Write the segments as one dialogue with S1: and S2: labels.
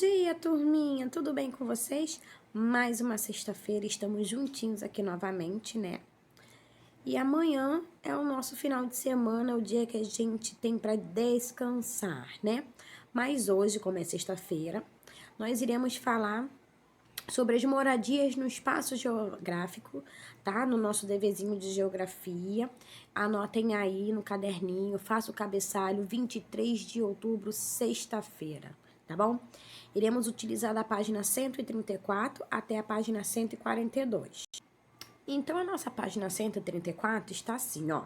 S1: dia, turminha! Tudo bem com vocês? Mais uma sexta-feira, estamos juntinhos aqui novamente, né? E amanhã é o nosso final de semana, o dia que a gente tem para descansar, né? Mas hoje, como é sexta-feira, nós iremos falar sobre as moradias no espaço geográfico, tá? No nosso deverzinho de geografia. Anotem aí no caderninho, faça o cabeçalho, 23 de outubro, sexta-feira, tá bom? Iremos utilizar da página 134 até a página 142. Então, a nossa página 134 está assim, ó.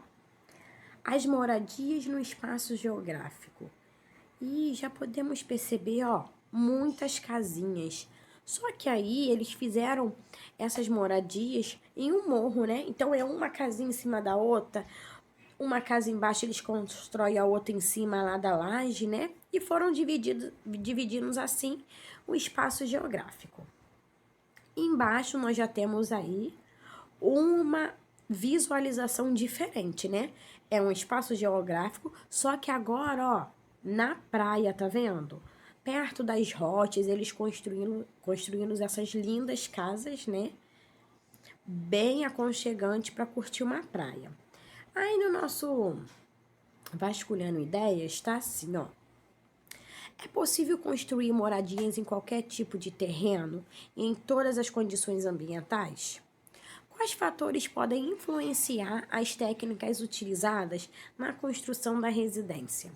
S1: As moradias no espaço geográfico. E já podemos perceber, ó, muitas casinhas. Só que aí eles fizeram essas moradias em um morro, né? Então é uma casinha em cima da outra, uma casa embaixo eles constroem a outra em cima lá da laje, né? E foram dividindo assim o espaço geográfico. Embaixo nós já temos aí uma visualização diferente, né? É um espaço geográfico, só que agora, ó, na praia, tá vendo? Perto das rochas, eles construindo essas lindas casas, né? Bem aconchegante para curtir uma praia. Aí no nosso Vasculhando Ideias, tá assim, ó. É possível construir moradias em qualquer tipo de terreno e em todas as condições ambientais? Quais fatores podem influenciar as técnicas utilizadas na construção da residência?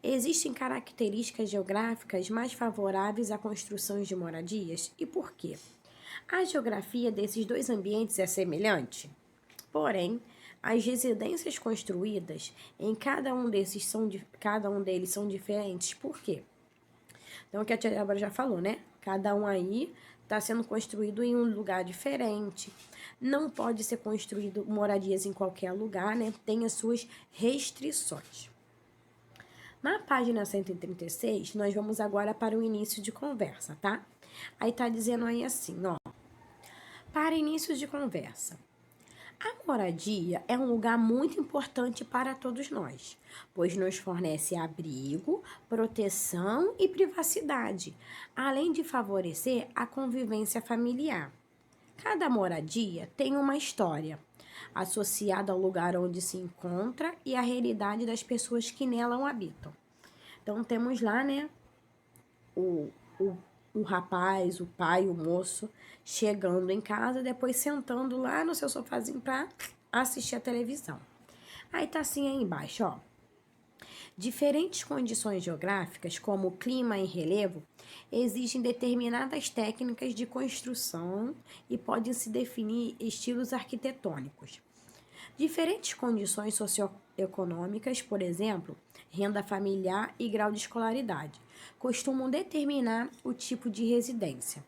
S1: Existem características geográficas mais favoráveis à construção de moradias e por quê? A geografia desses dois ambientes é semelhante? Porém, as residências construídas em cada um deles são diferentes. Por quê? Então, o que a tia Débora já falou, né? Cada um aí está sendo construído em um lugar diferente. Não pode ser construído moradias em qualquer lugar, né? Tem as suas restrições. Na página 136, nós vamos agora para o início de conversa, tá? Aí tá dizendo aí assim, ó. Para início de conversa. A moradia é um lugar muito importante para todos nós, pois nos fornece abrigo, proteção e privacidade, além de favorecer a convivência familiar. Cada moradia tem uma história associada ao lugar onde se encontra e à realidade das pessoas que nela habitam. Então, temos lá, né, o rapaz, o pai, o moço, chegando em casa, depois sentando lá no seu sofazinho para assistir a televisão. Aí tá assim aí embaixo, ó. Diferentes condições geográficas, como clima e relevo, exigem determinadas técnicas de construção e podem se definir estilos arquitetônicos. Diferentes condições socioeconômicas, por exemplo, renda familiar e grau de escolaridade, costumam determinar o tipo de residência,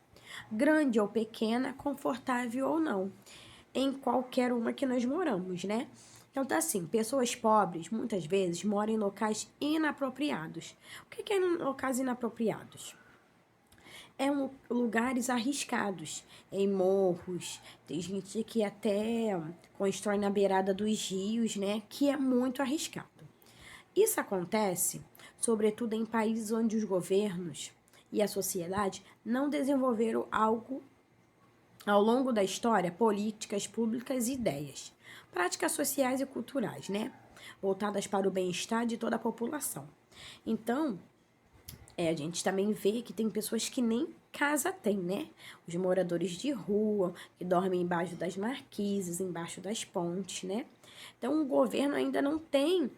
S1: grande ou pequena, confortável ou não, em qualquer uma que nós moramos, né? Então tá assim, pessoas pobres muitas vezes moram em locais inapropriados. O que é locais inapropriados? Lugares arriscados, em morros, tem gente que até constrói na beirada dos rios, né, que é muito arriscado. Isso acontece, sobretudo em países onde os governos e a sociedade não desenvolveram algo ao longo da história, políticas públicas e ideias, práticas sociais e culturais, né, voltadas para o bem-estar de toda a população. Então, a gente também vê que tem pessoas que nem casa tem, né? Os moradores de rua, que dormem embaixo das marquises, embaixo das pontes, né? Então, o governo ainda não tem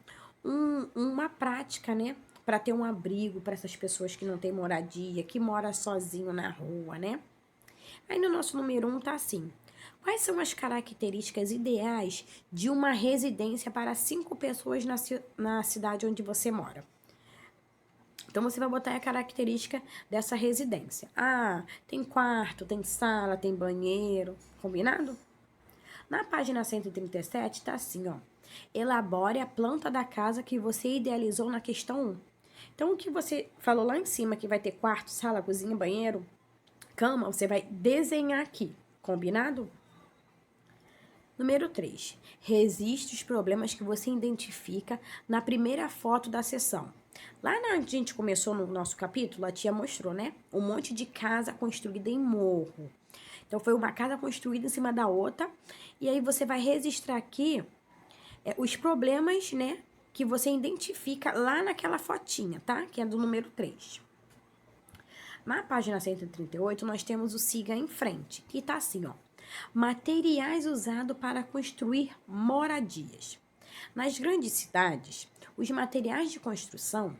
S1: uma prática, né? Para ter um abrigo para essas pessoas que não têm moradia, que mora sozinho na rua, né? Aí no nosso número 1 tá assim. Quais são as características ideais de uma residência para 5 pessoas na cidade onde você mora? Então, você vai botar a característica dessa residência. Ah, tem quarto, tem sala, tem banheiro, combinado? Na página 137, tá assim, ó. Elabore a planta da casa que você idealizou na questão 1. Então, o que você falou lá em cima, que vai ter quarto, sala, cozinha, banheiro, cama, você vai desenhar aqui, combinado? Número 3. Resiste os problemas que você identifica na primeira foto da seção. Onde a gente começou no nosso capítulo, a tia mostrou, né? Um monte de casa construída em morro. Então, foi uma casa construída em cima da outra. E aí, você vai registrar aqui os problemas, né? Que você identifica lá naquela fotinha, tá? Que é do número 3. Na página 138, nós temos o siga em frente, que tá assim, ó. Materiais usados para construir moradias. Nas grandes cidades, os materiais de construção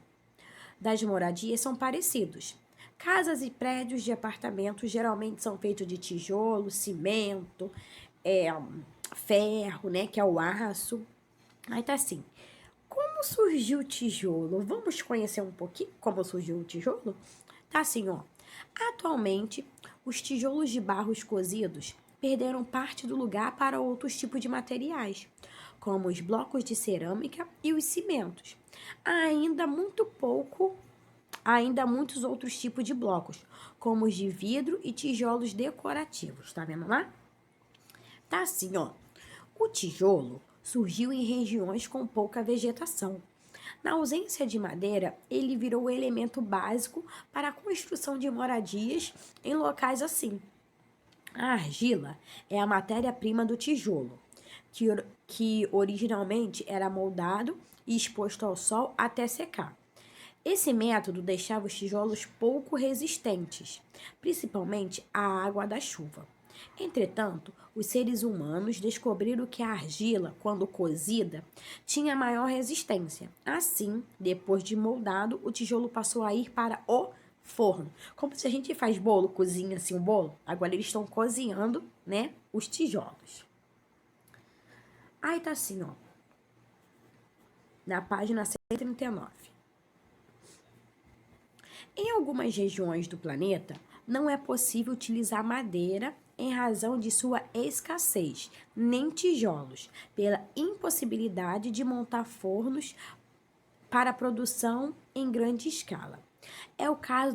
S1: das moradias são parecidos. Casas e prédios de apartamentos geralmente são feitos de tijolo, cimento, ferro, né, que é o aço. Aí tá assim, como surgiu o tijolo? Vamos conhecer um pouquinho como surgiu o tijolo? Tá assim, ó. Atualmente, os tijolos de barros cozidos perderam parte do lugar para outros tipos de materiais, como os blocos de cerâmica e os cimentos. Ainda muitos outros tipos de blocos, como os de vidro e tijolos decorativos. Tá vendo lá? Tá assim, ó. O tijolo surgiu em regiões com pouca vegetação. Na ausência de madeira, ele virou o elemento básico para a construção de moradias em locais assim. A argila é a matéria-prima do tijolo, que originalmente era moldado e exposto ao sol até secar. Esse método deixava os tijolos pouco resistentes, principalmente à água da chuva. Entretanto, os seres humanos descobriram que a argila, quando cozida, tinha maior resistência. Assim, depois de moldado, o tijolo passou a ir para o forno. Como se a gente faz bolo, cozinha assim o bolo, agora eles estão cozinhando, né, os tijolos. Aí tá assim, ó, na página 139. Em algumas regiões do planeta, não é possível utilizar madeira em razão de sua escassez, nem tijolos, pela impossibilidade de montar fornos para produção em grande escala. É o caso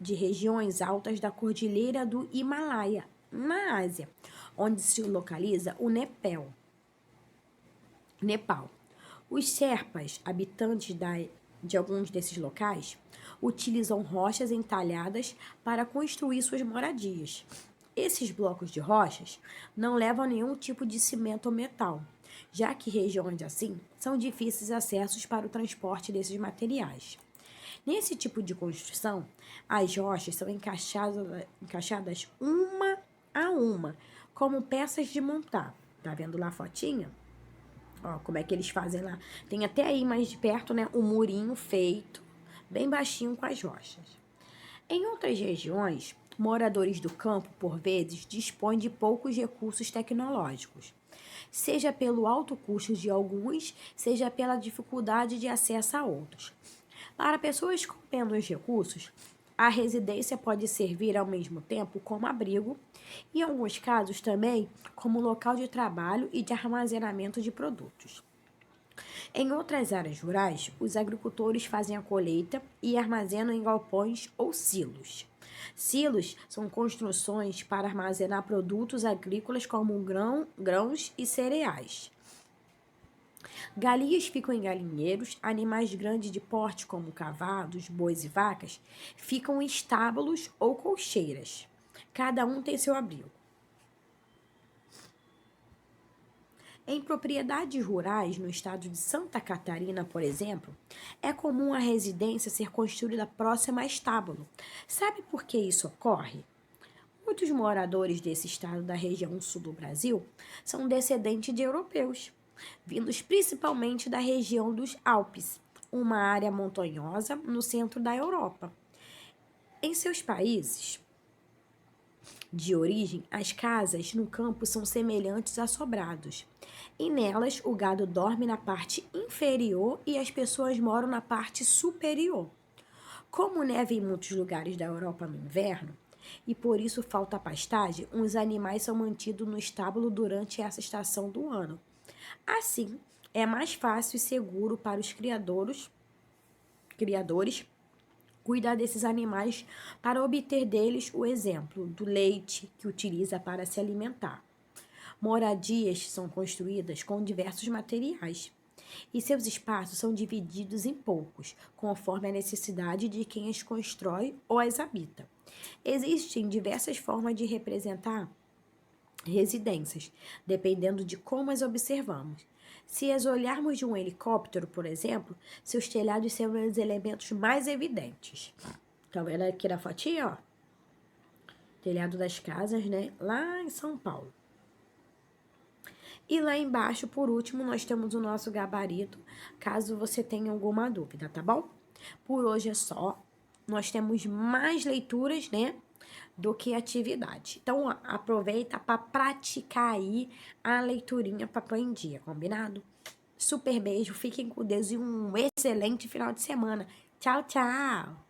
S1: de regiões altas da Cordilheira do Himalaia, na Ásia, onde se localiza o Nepal. Os Sherpas, habitantes de alguns desses locais, utilizam rochas entalhadas para construir suas moradias. Esses blocos de rochas não levam nenhum tipo de cimento ou metal, já que regiões assim são difíceis acessos para o transporte desses materiais. Nesse tipo de construção, as rochas são encaixadas uma a uma, como peças de montar. Tá vendo lá a fotinha? Ó, como é que eles fazem lá. Tem até aí mais de perto, né, um murinho feito, bem baixinho com as rochas. Em outras regiões, moradores do campo, por vezes, dispõem de poucos recursos tecnológicos, seja pelo alto custo de alguns, seja pela dificuldade de acesso a outros. Para pessoas com menos recursos, a residência pode servir ao mesmo tempo como abrigo e, em alguns casos, também como local de trabalho e de armazenamento de produtos. Em outras áreas rurais, os agricultores fazem a colheita e armazenam em galpões ou silos. Silos são construções para armazenar produtos agrícolas como grãos e cereais. Galinhas ficam em galinheiros, animais grandes de porte, como cavalos, bois e vacas, ficam em estábulos ou colcheiras. Cada um tem seu abrigo. Em propriedades rurais, no estado de Santa Catarina, por exemplo, é comum a residência ser construída próxima a estábulo. Sabe por que isso ocorre? Muitos moradores desse estado da região sul do Brasil são descendentes de europeus, vindos principalmente da região dos Alpes, uma área montanhosa no centro da Europa. Em seus países de origem, as casas no campo são semelhantes a sobrados, e nelas o gado dorme na parte inferior e as pessoas moram na parte superior. Como neva em muitos lugares da Europa no inverno, e por isso falta pastagem, os animais são mantidos no estábulo durante essa estação do ano. Assim, é mais fácil e seguro para os criadores cuidar desses animais para obter deles o exemplo do leite que utiliza para se alimentar. Moradias são construídas com diversos materiais. E seus espaços são divididos em poucos, conforme a necessidade de quem as constrói ou as habita. Existem diversas formas de representar residências, dependendo de como as observamos. Se as olharmos de um helicóptero, por exemplo, seus telhados são os elementos mais evidentes. Tá vendo aqui na fotinha, ó? Telhado das casas, né? Lá em São Paulo. E lá embaixo, por último, nós temos o nosso gabarito, caso você tenha alguma dúvida, tá bom? Por hoje é só. Nós temos mais leituras, né, do que atividade. Então, ó, aproveita para praticar aí a leiturinha para pôr em dia, combinado? Super beijo, fiquem com Deus e um excelente final de semana. Tchau, tchau!